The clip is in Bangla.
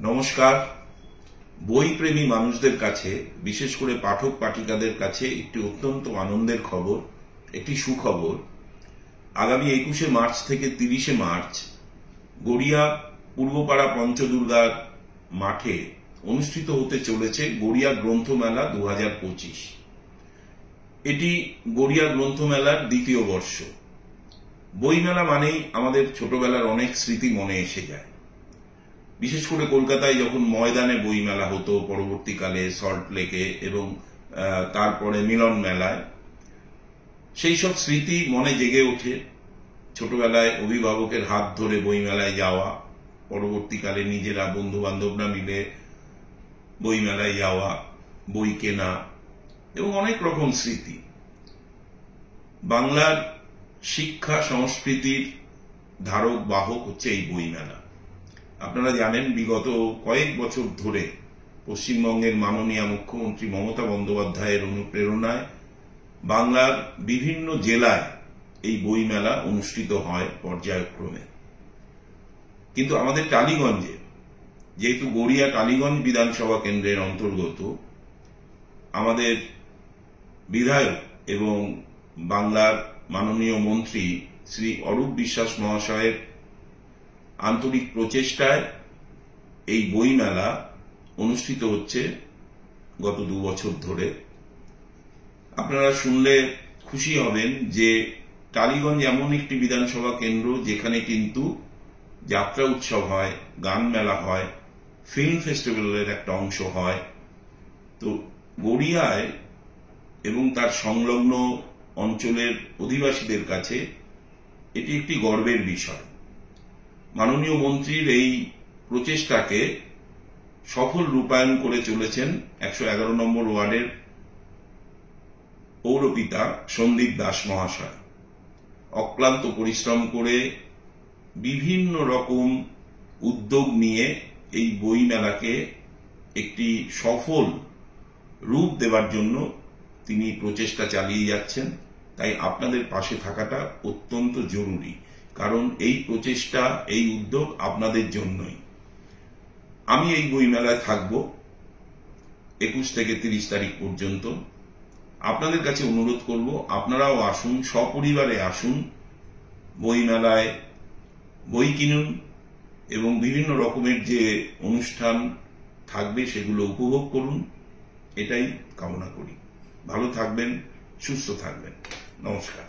নমস্কার। বই প্রেমী মানুষদের কাছে, বিশেষ করে পাঠক পাঠিকাদের কাছে একটি অত্যন্ত আনন্দের খবর, একটি সুখবর। আগামী 21শে মার্চ থেকে 30শে মার্চ গড়িয়া পূর্বপাড়া পঞ্চদুর্গার মাঠে অনুষ্ঠিত হতে চলেছে গড়িয়া গ্রন্থমেলা 2025। এটি গড়িয়া গ্রন্থমেলার দ্বিতীয় বর্ষ। বইমেলা মানেই আমাদের ছোটবেলার অনেক স্মৃতি মনে এসে যায়। বিশেষ করে কলকাতায় যখন ময়দানে বইমেলা হতো, পরবর্তীকালে সল্ট লেকে এবং তারপরে মিলন মেলায়, সেই সব স্মৃতি মনে জেগে ওঠে। ছোটবেলায় অভিভাবকের হাত ধরে বইমেলায় যাওয়া, পরবর্তীকালে নিজেরা বন্ধু বান্ধবরা মিলে বইমেলায় যাওয়া, বই কেনা এবং অনেক রকম স্মৃতি। বাংলার শিক্ষা সংস্কৃতির ধারক বাহক হচ্ছে এই বইমেলা। আপনারা জানেন, বিগত কয়েক বছর ধরে পশ্চিমবঙ্গের মাননীয় মুখ্যমন্ত্রী মমতা বন্দ্যোপাধ্যায়ের অনুপ্রেরণায় বাংলার বিভিন্ন জেলায় এই বইমেলা অনুষ্ঠিত হয় পর্যায়ক্রমে। কিন্তু আমাদের টালিগঞ্জে, যেহেতু গড়িয়া টালিগঞ্জ বিধানসভা কেন্দ্রের অন্তর্গত, আমাদের বিধায়ক এবং বাংলার মাননীয় মন্ত্রী শ্রী অরূপ বিশ্বাস মহাশয়ের আন্তরিক প্রচেষ্টায় এই বইমেলা অনুষ্ঠিত হচ্ছে গত 2 বছর ধরে। আপনারা শুনলে খুশি হবেন যে টালিগঞ্জ এমন একটি বিধানসভা কেন্দ্র যেখানে কিন্তু যাত্রা উৎসব হয়, গান মেলা হয়, ফিল্ম ফেস্টিভ্যালের একটা অংশ হয়। তো গড়িয়ায় এবং তার সংলগ্ন অঞ্চলের অধিবাসীদের কাছে এটি একটি গর্বের বিষয়। মাননীয় মন্ত্রীর এই প্রচেষ্টাকে সফল রূপায়ণ করে চলেছেন 111 নম্বর ওয়ার্ডের পৌরপিতা সন্দীপ দাস মহাশয়। অক্লান্ত পরিশ্রম করে বিভিন্ন রকম উদ্যোগ নিয়ে এই বই মেলাকে একটি সফল রূপ দেওয়ার জন্য তিনি প্রচেষ্টা চালিয়ে যাচ্ছেন। তাই আপনাদের পাশে থাকাটা অত্যন্ত জরুরি, কারণ এই প্রচেষ্টা, এই উদ্যোগ আপনাদের জন্যই। আমি এই বইমেলায় থাকব 21 থেকে 30 তারিখ পর্যন্ত। আপনাদের কাছে অনুরোধ করব, আপনারাও আসুন, সপরিবারে আসুন, বইমেলায় বই কিনুন এবং বিভিন্ন রকমের যে অনুষ্ঠান থাকবে সেগুলো উপভোগ করুন। এটাই কামনা করি। ভালো থাকবেন, সুস্থ থাকবেন। নমস্কার।